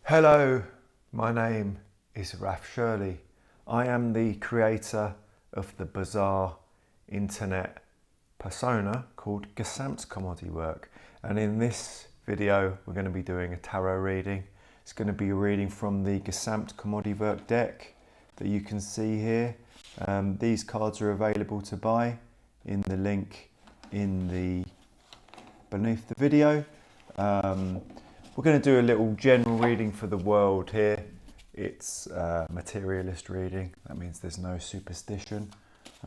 Hello, my name is Raf Shirley. I am the creator of the bizarre internet persona called Gesamtkömodiewerke, and in this video we're going to be doing a tarot reading. It's going to be a reading from the Gesamtkömodiewerke deck that you can see here. These cards are available to buy in the link beneath the video. We're going to do a little general reading for the world here. It's a materialist reading. That means there's no superstition.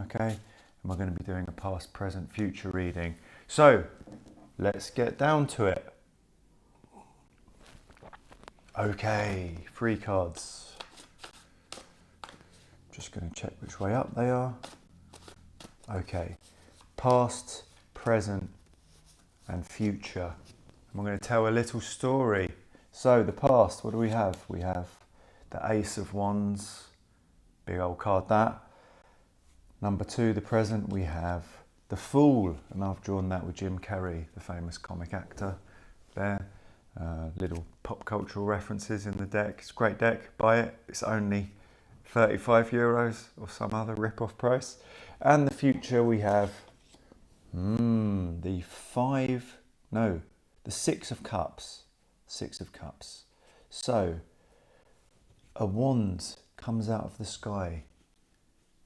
Okay, and we're going to be doing a past, present, future reading. So let's get down to it. Okay, 3 cards. Just going to check which way up they are. Okay, past, present and future. I'm going to tell a little story. So the past, what do we have? We have the Ace of Wands, big old card that. Number 2, the present, we have the Fool, and I've drawn that with Jim Carrey, the famous comic actor there. Little pop cultural references in the deck. It's a great deck, buy it. It's only €35 or some other rip-off price. And the future, we have the 6 of Cups. 6 of Cups. So, a wand comes out of the sky,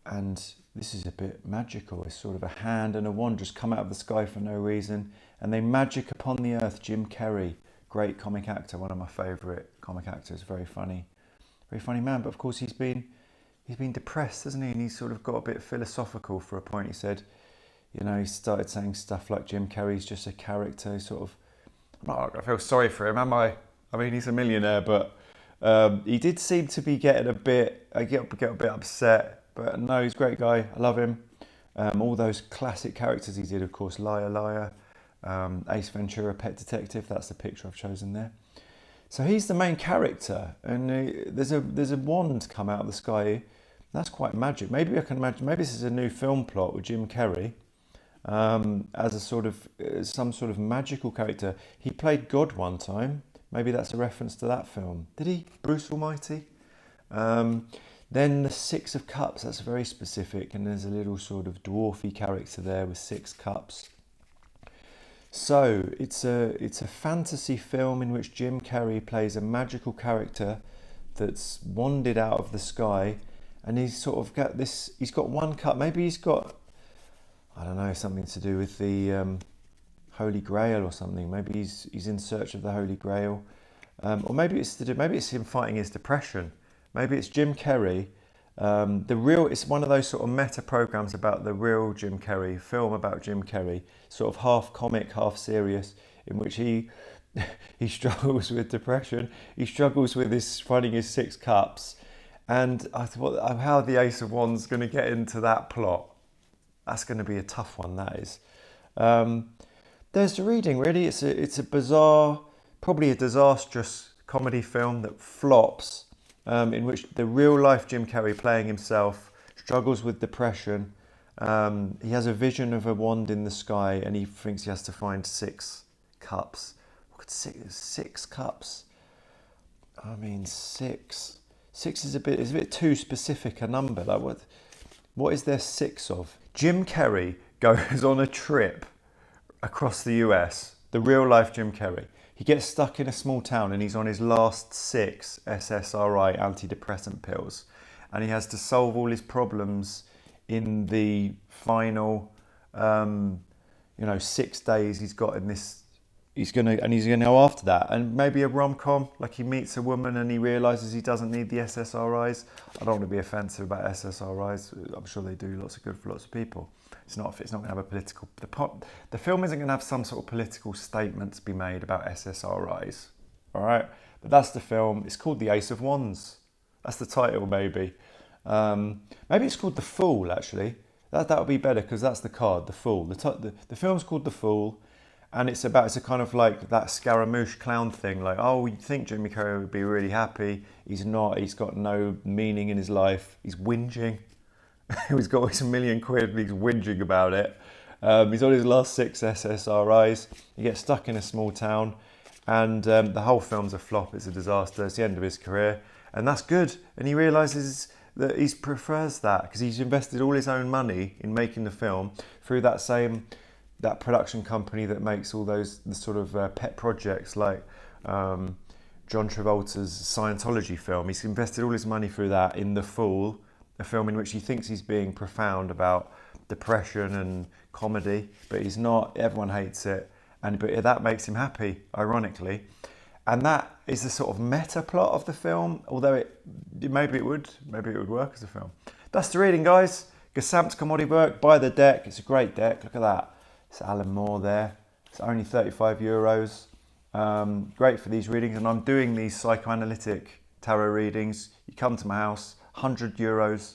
and this is a bit magical. It's sort of a hand and a wand just come out of the sky for no reason, and they magic upon the earth. Jim Carrey, great comic actor, one of my favourite comic actors, very funny man. But of course he's been depressed, hasn't he? And he's sort of got a bit philosophical for a point. He said, you know, he started saying stuff like Jim Carrey's just a character. He's sort of, I feel sorry for him, am I? I mean, he's a millionaire, but he did seem to be getting a bit upset. But no, he's a great guy. I love him. All those classic characters he did, of course, Liar, Liar, Ace Ventura, Pet Detective. That's the picture I've chosen there. So he's the main character, and there's a wand come out of the sky. That's quite magic. Maybe I can imagine. Maybe this is a new film plot with Jim Carrey. As a sort of some sort of magical character. He played God one time. Maybe that's a reference to that film. Did he? Bruce Almighty? Then the 6 of Cups, that's very specific, and there's a little sort of dwarfy character there with 6 cups. So it's a fantasy film in which Jim Carrey plays a magical character that's wanded out of the sky, and he's sort of got this, he's got 1 cup, maybe he's got, I don't know, something to do with the Holy Grail or something. Maybe he's in search of the Holy Grail, or maybe it's him fighting his depression. Maybe it's Jim Carrey. It's one of those sort of meta programs about the real Jim Carrey, film about Jim Carrey, sort of half comic, half serious, in which he struggles with depression. He struggles with finding his 6 cups, and I thought, how the Ace of Wands going to get into that plot? That's going to be a tough one, that is. There's the reading, really. It's a bizarre, probably a disastrous comedy film that flops, in which the real-life Jim Carrey, playing himself, struggles with depression. He has a vision of a wand in the sky, and he thinks he has to find 6 cups. What could 6 cups? I mean, 6. 6 is a bit too specific a number. Like what is there 6 of? Jim Carrey goes on a trip across the US, the real life Jim Carrey. He gets stuck in a small town, and he's on his last 6 SSRI antidepressant pills, and he has to solve all his problems in the final 6 days he's got in this. He's gonna go after that, and maybe a rom-com, like he meets a woman and he realizes he doesn't need the SSRIs. I don't want to be offensive about SSRIs. I'm sure they do lots of good for lots of people. It's not going to have a political. The film isn't going to have some sort of political statement to be made about SSRIs. All right, but that's the film. It's called The Ace of Wands. That's the title, maybe. Maybe it's called The Fool. Actually, that would be better, because that's the card, the Fool. The film's called The Fool. And it's a kind of like that Scaramouche clown thing, like, oh, you think Jimmy Carrey would be really happy. He's not. He's got no meaning in his life. He's whinging. He's got his £1 million and he's whinging about it. He's on his last 6 SSRIs. He gets stuck in a small town, And the whole film's a flop. It's a disaster. It's the end of his career, and that's good. And he realises that he prefers that because he's invested all his own money in making the film through that production company that makes all those the sort of pet projects like John Travolta's Scientology film. He's invested all his money through that in The Fool, a film in which he thinks he's being profound about depression and comedy, but he's not. Everyone hates it, but that makes him happy, ironically. And that is the sort of meta plot of the film, although maybe it would work as a film. That's the reading, guys. Gesamtkömodiewerke, buy the deck. It's a great deck. Look at that. It's Alan Moore there. It's only €35. Great for these readings, and I'm doing these psychoanalytic tarot readings. You come to my house, €100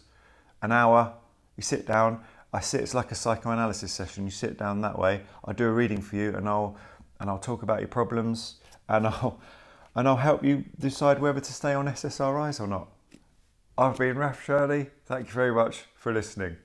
an hour. You sit down. It's like a psychoanalysis session. You sit down that way. I do a reading for you, and I'll talk about your problems, and I'll help you decide whether to stay on SSRIs or not. I've been Raf Shirley. Thank you very much for listening.